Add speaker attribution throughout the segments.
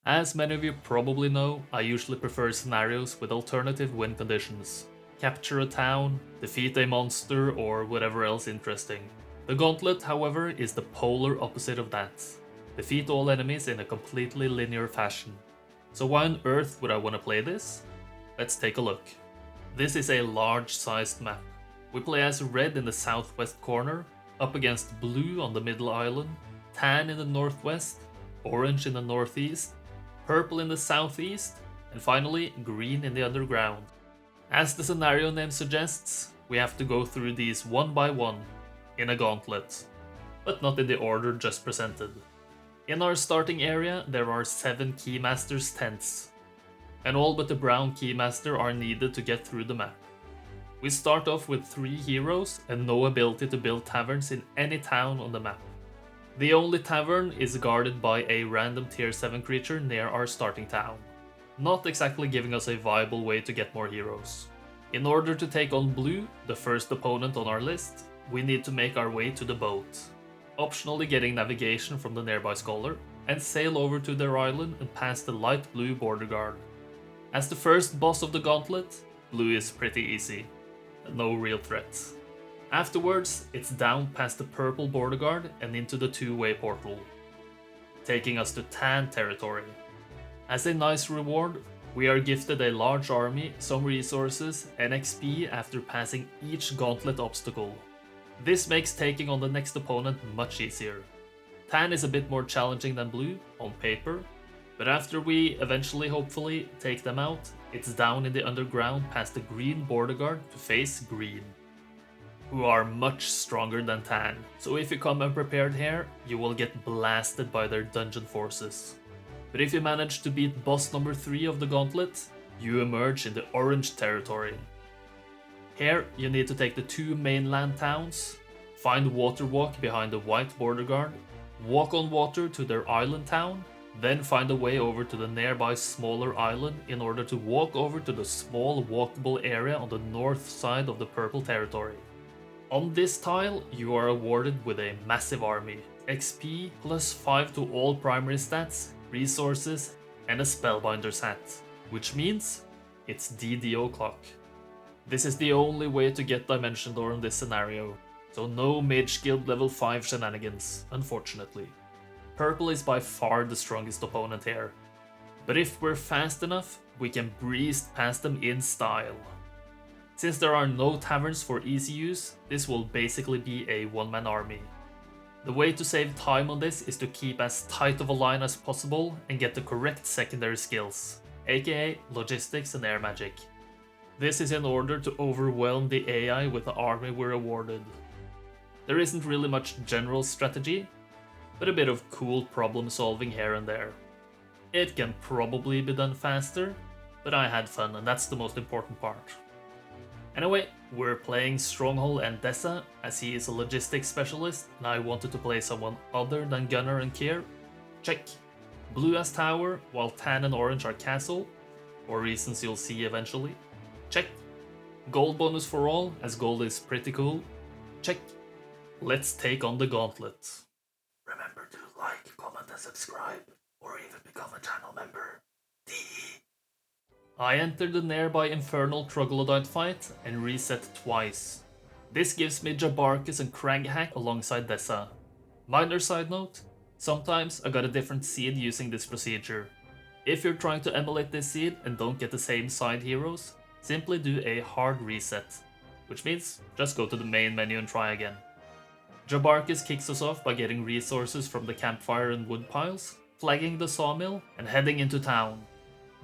Speaker 1: As many of you probably know, I usually prefer scenarios with alternative win conditions. Capture a town, defeat a monster, or whatever else interesting. The Gauntlet, however, is the polar opposite of that. Defeat all enemies in a completely linear fashion. So why on earth would I want to play this? Let's take a look. This is a large-sized map. We play as red in the southwest corner, up against blue on the middle island, tan in the northwest, orange in the northeast, purple in the southeast, and finally green in the underground. As the scenario name suggests, we have to go through these one by one, in a gauntlet, but not in the order just presented. In our starting area there are 7 Keymasters tents, and all but the brown Keymaster are needed to get through the map. We start off with 3 heroes and no ability to build taverns in any town on the map. The only tavern is guarded by a random tier 7 creature near our starting town, not exactly giving us a viable way to get more heroes. In order to take on blue, the first opponent on our list, we need to make our way to the boat, optionally getting navigation from the nearby scholar, and sail over to their island and pass the light blue border guard. As the first boss of the gauntlet, blue is pretty easy, no real threat. Afterwards, it's down past the purple border guard and into the two-way portal, taking us to tan territory. As a nice reward, we are gifted a large army, some resources, and XP after passing each gauntlet obstacle. This makes taking on the next opponent much easier. Tan is a bit more challenging than blue, on paper, but after we eventually, hopefully, take them out, it's down in the underground past the green border guard to face green, who are much stronger than tan, so if you come unprepared here, you will get blasted by their dungeon forces. But if you manage to beat boss number 3 of the gauntlet, you emerge in the orange territory. Here, you need to take the 2 mainland towns, find water walk behind the white border guard, walk on water to their island town, then find a way over to the nearby smaller island in order to walk over to the small walkable area on the north side of the purple territory. On this tile, you are awarded with a massive army, XP plus 5 to all primary stats, resources, and a Spellbinder's hat, which means it's DDO clock. This is the only way to get Dimension Door in this scenario, so no Mage Guild level 5 shenanigans, unfortunately. Purple is by far the strongest opponent here, but if we're fast enough, we can breeze past them in style. Since there are no taverns for easy use, this will basically be a one-man army. The way to save time on this is to keep as tight of a line as possible and get the correct secondary skills, aka logistics and air magic. This is in order to overwhelm the AI with the army we're awarded. There isn't really much general strategy, but a bit of cool problem solving here and there. It can probably be done faster, but I had fun and that's the most important part. Anyway, we're playing Stronghold and Dessa, as he is a logistics specialist and I wanted to play someone other than Gunnar and Kier. Check. Blue as tower, while tan and orange are castle, for reasons you'll see eventually. Check. Gold bonus for all, as gold is pretty cool. Check. Let's take on the gauntlet. Remember to like, comment and subscribe, or even become a channel member. I entered the nearby infernal troglodyte fight and reset twice. This gives me Jabarcus and Craghack alongside Dessa. Minor side note, sometimes I got a different seed using this procedure. If you're trying to emulate this seed and don't get the same side heroes, simply do a hard reset, which means just go to the main menu and try again. Jabarcus kicks us off by getting resources from the campfire and wood piles, flagging the sawmill, and heading into town.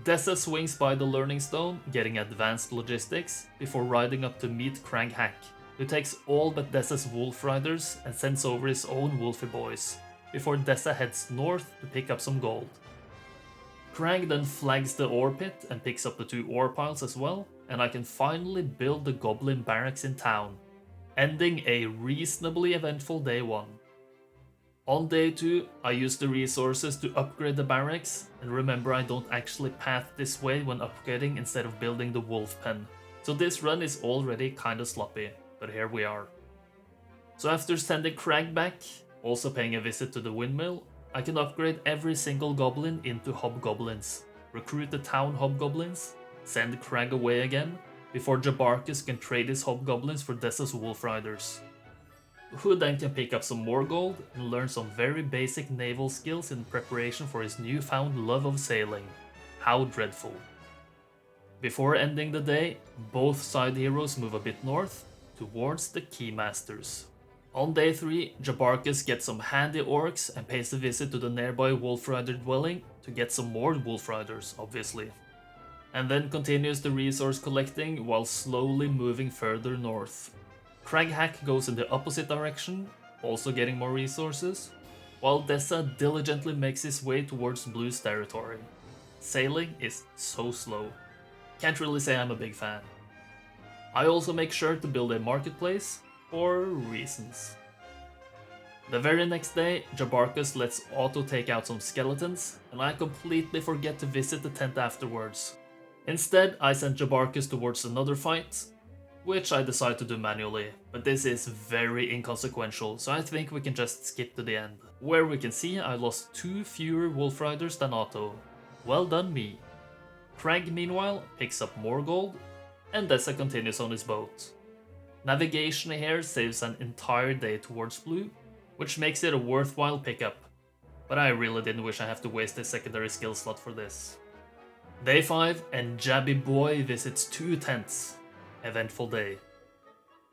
Speaker 1: Dessa swings by the learning stone, getting advanced logistics, before riding up to meet Craghack, who takes all but Dessa's wolf riders and sends over his own wolfy boys, before Dessa heads north to pick up some gold. Crag then flags the ore pit and picks up the 2 ore piles as well, and I can finally build the goblin barracks in town, ending a reasonably eventful day 1. On day 2, I used the resources to upgrade the barracks, and remember I don't actually path this way when upgrading instead of building the wolf pen, so this run is already kinda sloppy, but here we are. So after sending Crag back, also paying a visit to the windmill, I can upgrade every single goblin into hobgoblins, recruit the town hobgoblins, send Crag away again, before Jabarkus can trade his hobgoblins for Dessa's wolf riders. Who then can pick up some more gold and learn some very basic naval skills in preparation for his newfound love of sailing. How dreadful. Before ending the day, both side heroes move a bit north, towards the Keymasters. On day 3, Jabarkus gets some handy orcs and pays a visit to the nearby Wolf Rider dwelling to get some more Wolf Riders, obviously. And then continues the resource collecting while slowly moving further north. Craghack goes in the opposite direction, also getting more resources, while Dessa diligently makes his way towards Blue's territory. Sailing is so slow. Can't really say I'm a big fan. I also make sure to build a marketplace, for reasons. The very next day, Jabarkus lets Otto take out some skeletons, and I completely forget to visit the tent afterwards. Instead, I send Jabarkus towards another fight, which I decide to do manually, but this is very inconsequential, so I think we can just skip to the end, where we can see I lost 2 fewer Wolf Riders than Otto. Well done me. Crag meanwhile picks up more gold, and Dessa continues on his boat. Navigation here saves an entire day towards Blue, which makes it a worthwhile pickup, but I really didn't wish I have to waste a secondary skill slot for this. Day 5 and Jabby Boy visits 2 tents. Eventful day.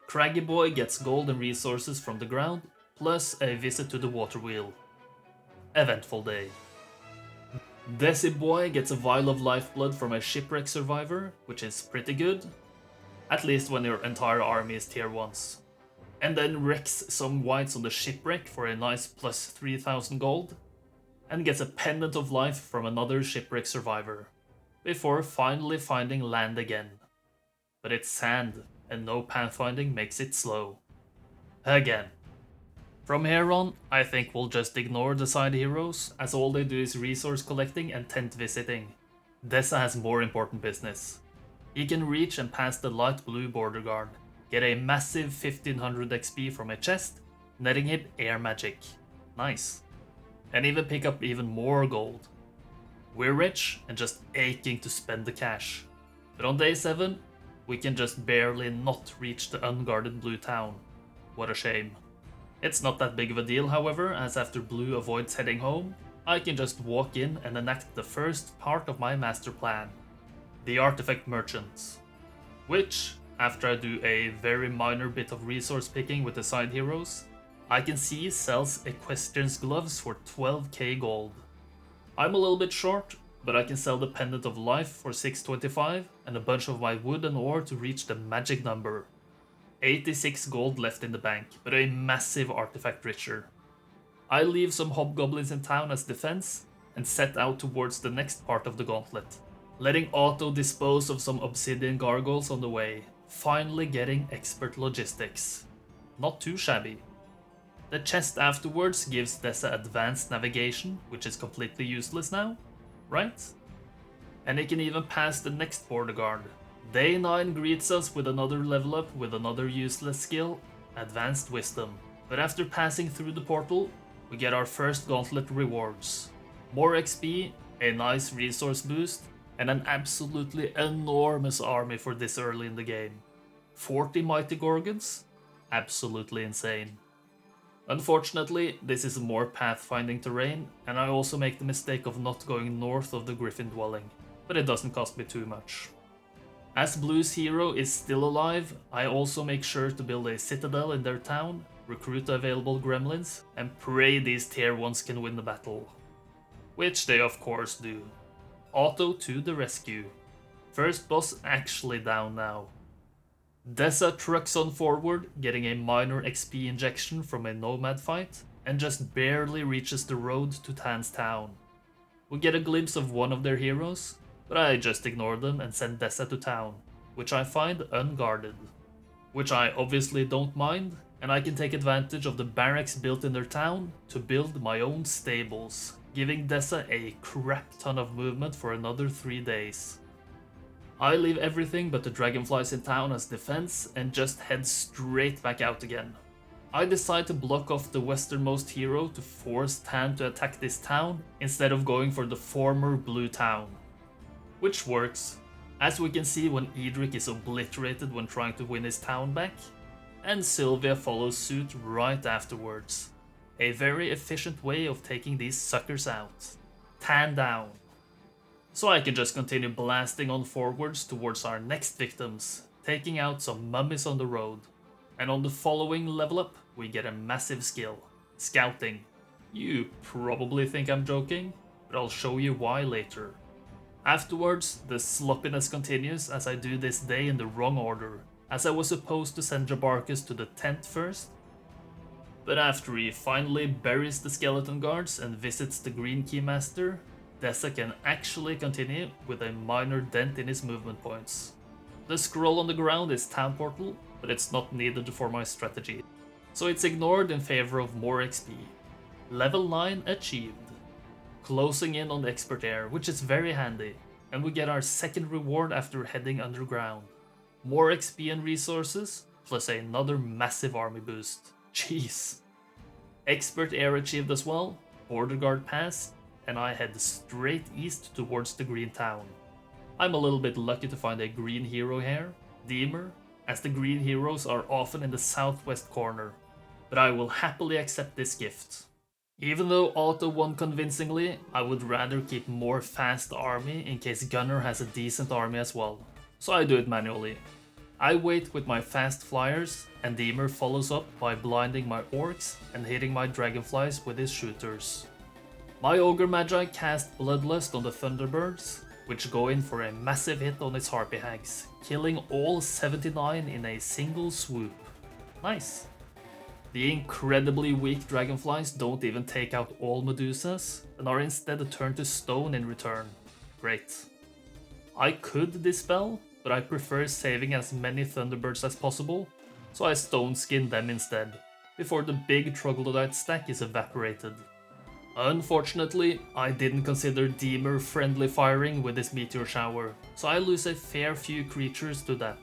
Speaker 1: Craggy Boy gets gold and resources from the ground, plus a visit to the water wheel. Eventful day. Desi Boy gets a vial of lifeblood from a shipwreck survivor, which is pretty good. At least when your entire army is tier 1s. And then wrecks some whites on the shipwreck for a nice plus 3000 gold. And gets a pendant of life from another shipwreck survivor. Before finally finding land again. But it's sand, and no pathfinding makes it slow. Again. From here on, I think we'll just ignore the side heroes, as all they do is resource collecting and tent visiting. Dessa has more important business. He can reach and pass the light blue border guard, get a massive 1500 XP from a chest, netting him air magic. Nice. And even pick up even more gold. We're rich and just aching to spend the cash. But on day 7, we can just barely not reach the unguarded Blue town. What a shame. It's not that big of a deal, however, as after Blue avoids heading home, I can just walk in and enact the first part of my master plan. The Artifact Merchants. Which, after I do a very minor bit of resource picking with the side heroes, I can see sells Equestrian's Gloves for 12k gold. I'm a little bit short, but I can sell the Pendant of Life for 625 and a bunch of my wood and ore to reach the magic number. 86 gold left in the bank, but a massive artifact richer. I leave some hobgoblins in town as defense and set out towards the next part of the gauntlet, letting Otto dispose of some obsidian gargoyles on the way, finally getting expert logistics. Not too shabby. The chest afterwards gives Dessa advanced navigation, which is completely useless now, right? And he can even pass the next border guard. Day 9 greets us with another level up with another useless skill, Advanced Wisdom. But after passing through the portal, we get our first gauntlet rewards. More XP, a nice resource boost, and an absolutely enormous army for this early in the game. 40 Mighty Gorgons? Absolutely insane. Unfortunately, this is more pathfinding terrain, and I also make the mistake of not going north of the Griffin dwelling, but it doesn't cost me too much. As Blue's hero is still alive, I also make sure to build a citadel in their town, recruit the available gremlins, and pray these tier 1s can win the battle. Which they of course do. Otto to the rescue. First boss actually down now. Dessa trucks on forward, getting a minor XP injection from a nomad fight, and just barely reaches the road to Tan's town. We get a glimpse of one of their heroes, but I just ignore them and send Dessa to town, which I find unguarded. Which I obviously don't mind, and I can take advantage of the barracks built in their town to build my own stables, giving Dessa a crap ton of movement for another 3 days. I leave everything but the dragonflies in town as defense and just head straight back out again. I decide to block off the westernmost hero to force Tan to attack this town instead of going for the former blue town. Which works, as we can see when Edric is obliterated when trying to win his town back, and Sylvia follows suit right afterwards. A very efficient way of taking these suckers out. Tan down. So I can just continue blasting on forwards towards our next victims, taking out some mummies on the road. And on the following level up, we get a massive skill, Scouting. You probably think I'm joking, but I'll show you why later. Afterwards, the sloppiness continues as I do this day in the wrong order, as I was supposed to send Jabarkus to the tent first. But after he finally buries the skeleton guards and visits the Green Keymaster, Dessa can actually continue with a minor dent in his movement points. The scroll on the ground is Town Portal, but it's not needed for my strategy, so it's ignored in favor of more XP. Level 9 achieved. Closing in on the Expert Air, which is very handy, and we get our second reward after heading underground. More XP and resources, plus another massive army boost. Jeez. Expert Air achieved as well, Border Guard pass, and I head straight east towards the Green Town. I'm a little bit lucky to find a green hero here, Deemer, as the green heroes are often in the southwest corner, but I will happily accept this gift. Even though Otto won convincingly, I would rather keep more fast army in case Gunnar has a decent army as well, so I do it manually. I wait with my fast flyers, and Deemer follows up by blinding my orcs and hitting my dragonflies with his shooters. My Ogre Magi cast Bloodlust on the Thunderbirds, which go in for a massive hit on its Harpy Hags, killing all 79 in a single swoop. Nice. The incredibly weak dragonflies don't even take out all Medusas, and are instead turned to stone in return. Great. I could dispel, but I prefer saving as many Thunderbirds as possible, so I stone skin them instead, before the big Troglodyte stack is evaporated. Unfortunately, I didn't consider Deemer friendly firing with his meteor shower, so I lose a fair few creatures to that.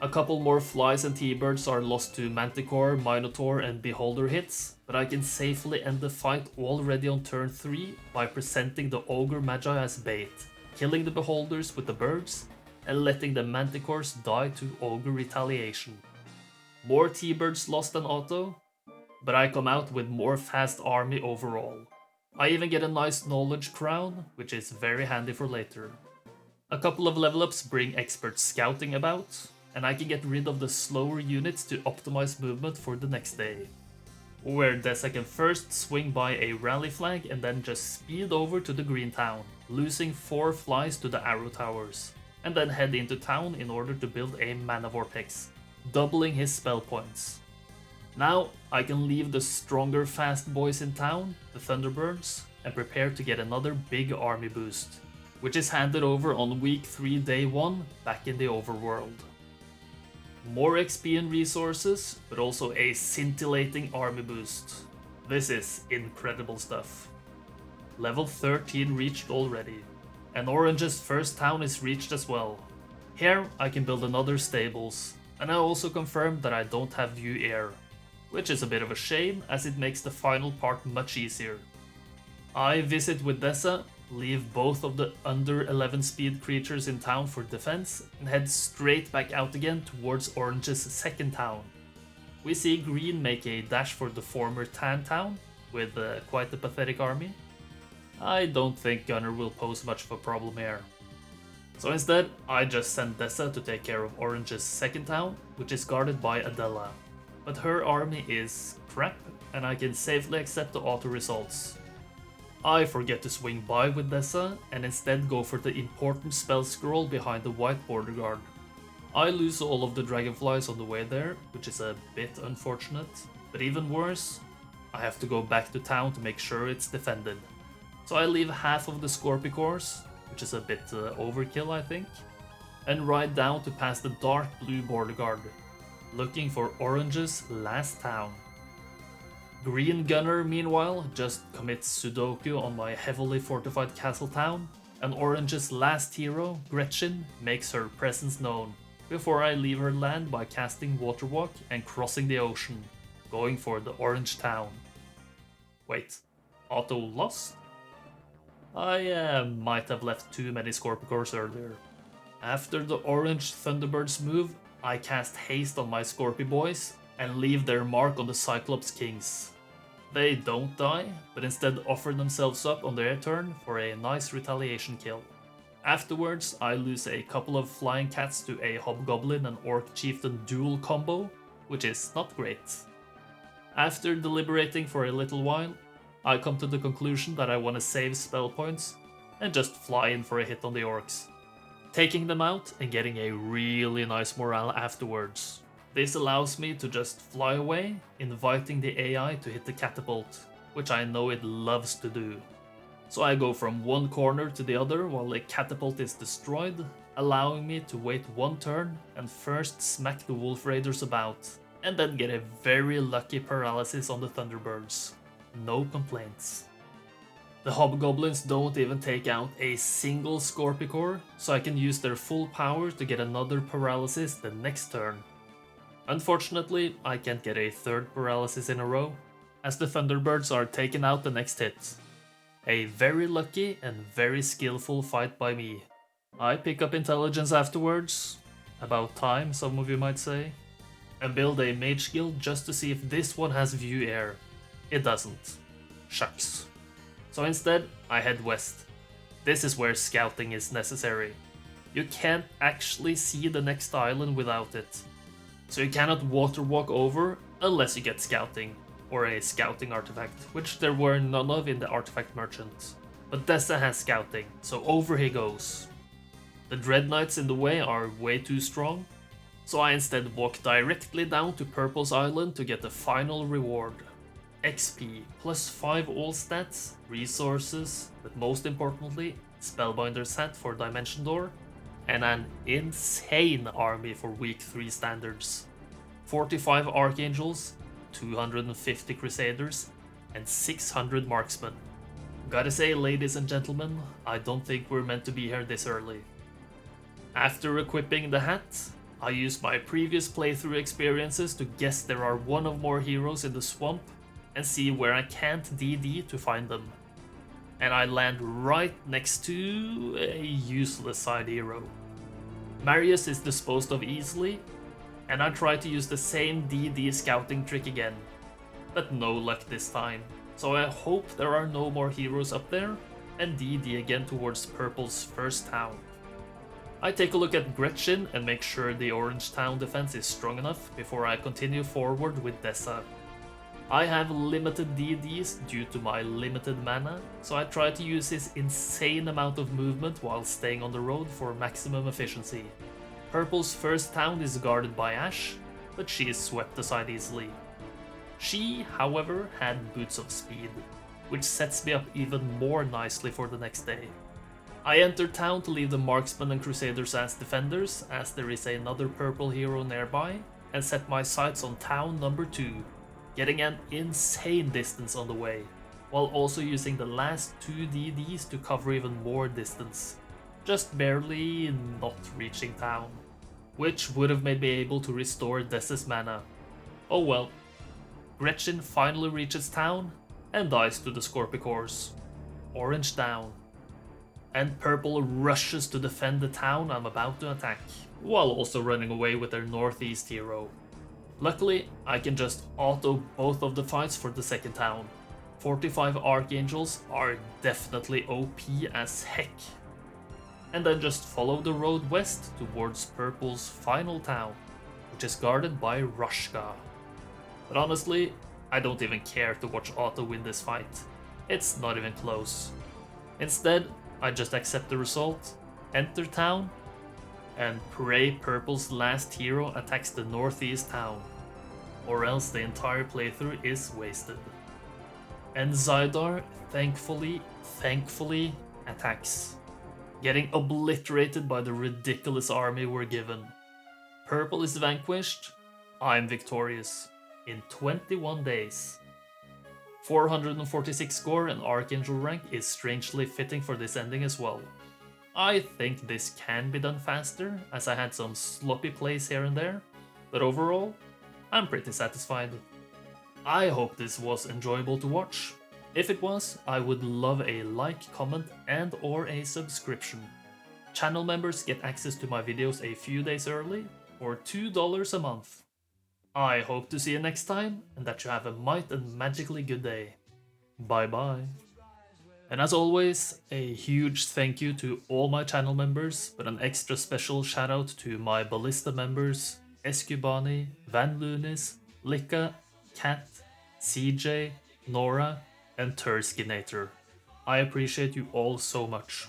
Speaker 1: A couple more flies and T-birds are lost to Manticore, Minotaur and Beholder hits, but I can safely end the fight already on turn 3 by presenting the Ogre Magi as bait, killing the Beholders with the birds, and letting the Manticores die to Ogre retaliation. More T-birds lost than Otto, but I come out with more fast army overall. I even get a nice knowledge crown, which is very handy for later. A couple of level ups bring expert scouting about, and I can get rid of the slower units to optimize movement for the next day. Where Dessa can first swing by a rally flag and then just speed over to the Green Town, losing 4 flies to the arrow towers, and then head into town in order to build a mana vortex, doubling his spell points. Now I can leave the stronger fast boys in town, the Thunderbirds, and prepare to get another big army boost, which is handed over on week 3 day 1 back in the overworld. More XP and resources, but also a scintillating army boost. This is incredible stuff. Level 13 reached already, and Orange's first town is reached as well. Here I can build another stables, and I also confirmed that I don't have view air, which is a bit of a shame as it makes the final part much easier. I visit with Dessa, leave both of the under 11 speed creatures in town for defense, and head straight back out again towards Orange's second town. We see Green make a dash for the former Tan town, with quite a pathetic army. I don't think Gunnar will pose much of a problem here. So instead, I just send Dessa to take care of Orange's second town, which is guarded by Adela. But her army is crap, and I can safely accept the auto results. I forget to swing by with Dessa, and instead go for the important spell scroll behind the white border guard. I lose all of the dragonflies on the way there, which is a bit unfortunate, but even worse, I have to go back to town to make sure it's defended. So I leave half of the Scorpicores, which is a bit overkill I think, and ride down to pass the dark blue border guard, looking for Orange's last town. Green Gunner, meanwhile, just commits Sudoku on my heavily fortified castle town, and Orange's last hero, Gretchen, makes her presence known, before I leave her land by casting Waterwalk and crossing the ocean, going for the orange town. Wait, Otto lost? I might have left too many Scorpicores earlier. After the orange Thunderbirds move, I cast haste on my Scorpy boys and leave their mark on the Cyclops Kings. They don't die, but instead offer themselves up on their turn for a nice retaliation kill. Afterwards, I lose a couple of flying cats to a Hobgoblin and Orc Chieftain duel combo, which is not great. After deliberating for a little while, I come to the conclusion that I want to save spell points and just fly in for a hit on the orcs, taking them out and getting a really nice morale afterwards. This allows me to just fly away, inviting the AI to hit the catapult, which I know it loves to do. So I go from one corner to the other while the catapult is destroyed, allowing me to wait one turn and first smack the Wolf Raiders about, and then get a very lucky paralysis on the Thunderbirds. No complaints. The Hobgoblins don't even take out a single Scorpicore, so I can use their full power to get another paralysis the next turn. Unfortunately, I can't get a third paralysis in a row, as the Thunderbirds are taken out the next hit. A very lucky and very skillful fight by me. I pick up intelligence afterwards, about time some of you might say, and build a mage guild just to see if this one has view air. It doesn't. Shucks. So instead, I head west. This is where scouting is necessary. You can't actually see the next island without it. So you cannot water walk over unless you get scouting, or a scouting artifact, which there were none of in the artifact merchant. But Dessa has scouting, so over he goes. The Dread Knights in the way are way too strong, so I instead walk directly down to Purple's Island to get the final reward. XP, plus 5 all stats, resources, but most importantly, Spellbinder's Hat for Dimension Door, and an insane army for week 3 standards. 45 Archangels, 250 Crusaders, and 600 Marksmen. Gotta say, ladies and gentlemen, I don't think we're meant to be here this early. After equipping the hat, I use my previous playthrough experiences to guess there are one or more heroes in the swamp and see where I can't DD to find them. And I land right next to a useless side hero. Marius is disposed of easily, and I try to use the same DD scouting trick again, but no luck this time, so I hope there are no more heroes up there, and DD again towards Purple's first town. I take a look at Gretchen and make sure the orange town defense is strong enough before I continue forward with Dessa. I have limited DDs due to my limited mana, so I try to use his insane amount of movement while staying on the road for maximum efficiency. Purple's first town is guarded by Ash, but she is swept aside easily. She, however, had Boots of Speed, which sets me up even more nicely for the next day. I enter town to leave the Marksmen and Crusaders as defenders, as there is another purple hero nearby, and set my sights on town number 2, getting an insane distance on the way, while also using the last 2 DDs to cover even more distance, just barely not reaching town, which would have made me able to restore Dessa's mana. Oh well. Gretchen finally reaches town and dies to the Scorpicores. Orange down. And Purple rushes to defend the town I'm about to attack, while also running away with their northeast hero. Luckily, I can just auto both of the fights for the second town. 45 Archangels are definitely OP as heck. And then just follow the road west towards Purple's final town, which is guarded by Rushka. But honestly, I don't even care to watch Otto win this fight. It's not even close. Instead, I just accept the result, enter town, and pray Purple's last hero attacks the northeast town, or else the entire playthrough is wasted. And Zydar thankfully attacks, getting obliterated by the ridiculous army we're given. Purple is vanquished, I'm victorious, in 21 days. 446 score and Archangel rank is strangely fitting for this ending as well. I think this can be done faster, as I had some sloppy plays here and there, but overall, I'm pretty satisfied. I hope this was enjoyable to watch. If it was, I would love a like, comment, and or a subscription. Channel members get access to my videos a few days early, or $2 a month. I hope to see you next time, and that you have a might and magically good day. Bye bye. And as always, a huge thank you to all my channel members, but an extra special shout out to my Ballista members, Escubani, Van Lunis, Lika, Kat, CJ, Nora, and Turskinator. I appreciate you all so much.